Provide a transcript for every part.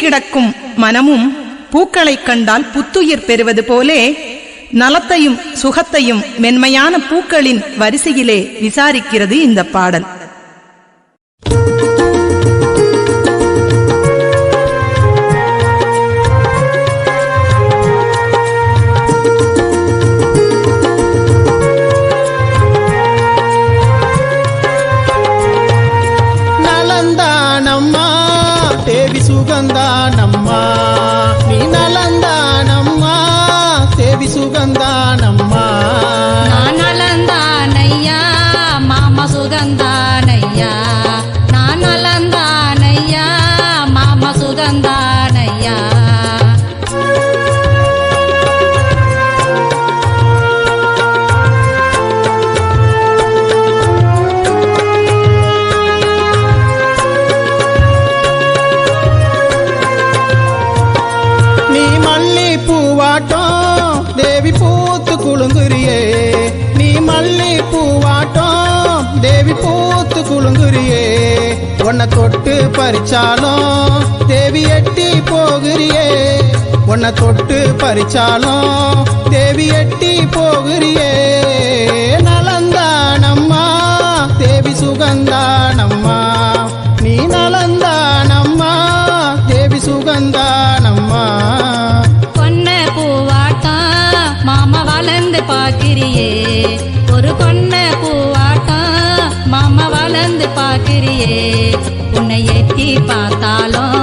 கிடக்கும் மனமும் பூக்களைக் கண்டால் புத்துயிர் பெறுவது போலே நலத்தையும் சுகத்தையும் மென்மையான பூக்களின் வரிசையிலே விசாரிக்கிறது இந்த பாடல். நலந்தானம்மா தேவி சுகந்தானம்மா, நீ நலந்தானம்மா தேவி சுகந்தானம்மா. நான் நலந்தானையா மாமா சுகந்தானையா, நான் நலந்தானையா மாமா சுகந்தானையா. நீ மல்லி பூவாட்டம் தேவி பூத்து குலுங்குறியே, நீ மல்லி பூவாட்டம் தேவி பூத்து குலுங்குறியே. உன்னை தொட்டு பறிச்சாலும் தேவி எட்டி போகிறியே, உன்னை தொட்டு பறிச்சாலும் தேவி எட்டி போகிறியே. நலந்தானம்மா தேவி சுகந்தானம்மா, நீ நலந்தானம்மா தேவி சுகந்தானம்மா. பொன்ன பூவாட்டம் மாமா வளர்ந்து பார்க்கிறியே, ஒரு பொன்ன பூவாட்டம் மாமா வளர்ந்து பார்க்கிறியே. உன்னை எட்டி பார்த்தாலும்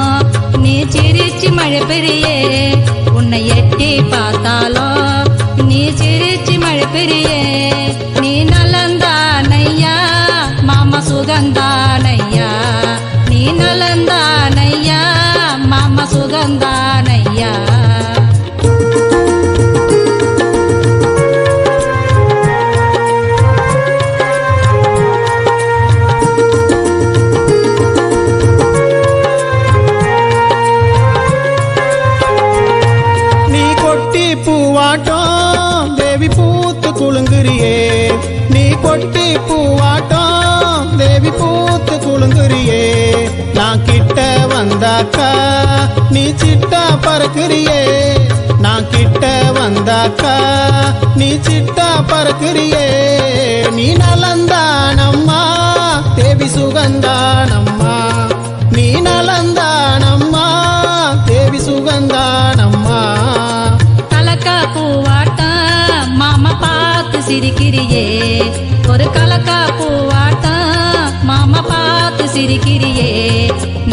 நீ சிரிச்சு மழை பெறியே, உன்னை எட்டி பார்த்தாலும் நீ சிரிச்சு மழை பெறியே. நீ நலந்தானையா மாமா சுகந்தானையா, நீ நலந்தானையா மாமா சுகந்தானையா. நீ கொட்டி பூவாட்டம் தேவி பூத்து குலுங்குறியே, நீ கொட்டி பூவாட்டம் தேவி பூத்து குலுங்குறியே. நான் கிட்ட வந்தாக்கா நீ சிட்டா பறக்குறியே, நான் கிட்ட வந்தாக்கா நீ சிட்டா பறக்குறியே. நீ நலந்தானம்மா தேவி சுகந்தானம்மா, நீ நலந்தானம்மா தேவி சுகந்தானம்மா. கலக்கா பூவாட்டம் மாமா பார்த்து சிரிக்கிறியே, ஒரு கலக்கா பூவாட்டம் மாமா பார்த்து சிரிக்கிறியே.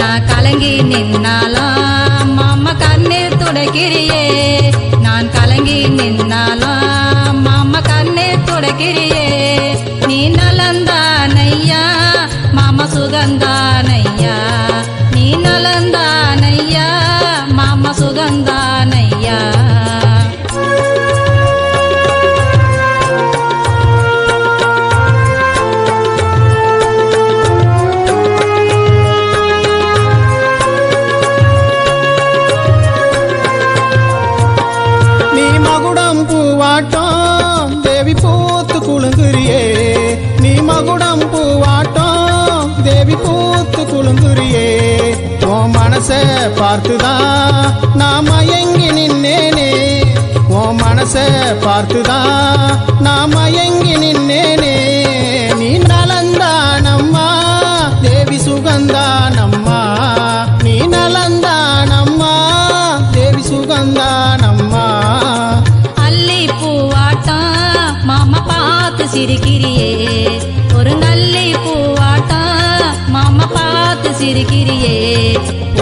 நான் கலங்கி நின்னாலும் மாமா கண்ணீர் துடைக்கிறியே, நான் கலங்கி நின்னாலும் மாமா கண்ணீர் துடைக்கிறியே. நீ நலந்தானையா மாமா சுகந்தானையா, நீ நலந்தானையா மாமா சுகந்தானையா. நீ மகுடம் பூவாட்டம் தேவி பூத்து குலுங்குறியே, நீ மகுடம் பூவாட்டம் தேவி பூத்து குலுங்குறியே. உன் மனச பார்த்துதான் நான் மயங்கி நின்னேனே, உன் மனச பார்த்துதான் நான் மயங்கி நின்னேனே. நீ நலந்தானம்மா தேவி சுகந்தானம்மா, நீ நலந்தானம்மா தேவி சுகந்தானம்மா. அல்லி பூவாட்டம் மாமா பார்த்து சிரிக்கிறியே, ஒரு நல்லி பூவாட்டம் மாமா பார்த்து சிரிக்கிறியே.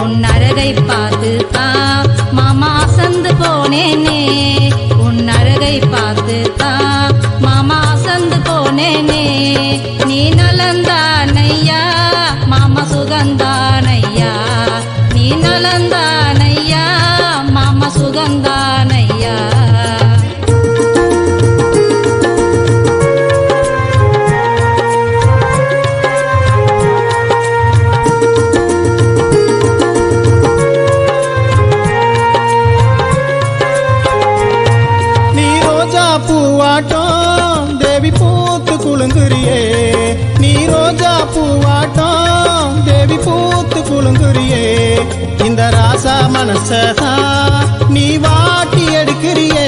உன் அழகை பார்த்து தான் மாமா அசந்து போனேனே, உன் அழகை பார்த்து தான் மாமா அசந்து போனேனே. நீ நலந்தானையா மாமா சுகந்தானையா, நீ நலந்தானையா மாமா சுகந்தானையா. நீ ரோஜா பூவாட்டம் தேவி பூத்து குலுங்குறியே, குலுங்குறியே நீ ரோஜா பூவாட்டம் தேவி பூத்து குலுங்குறியே இந்த ராசா மனசதான் நீ வாட்டி எடுக்கிறியே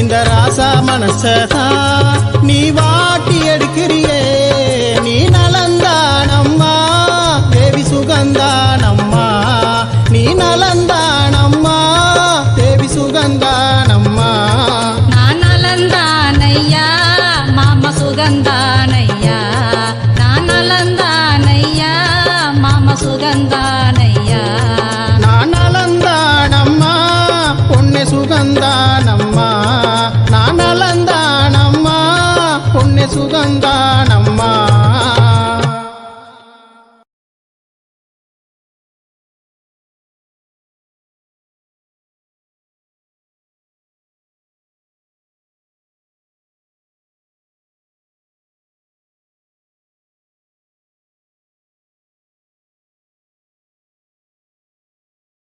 இந்த ராசா மனசதான் நீ வாட்டி எடுக்கிறியே நீ நலந்தானம்மா தேவி சுகந்தானம்மா நீ நலந்தானம்மா தேவி சுகந்தா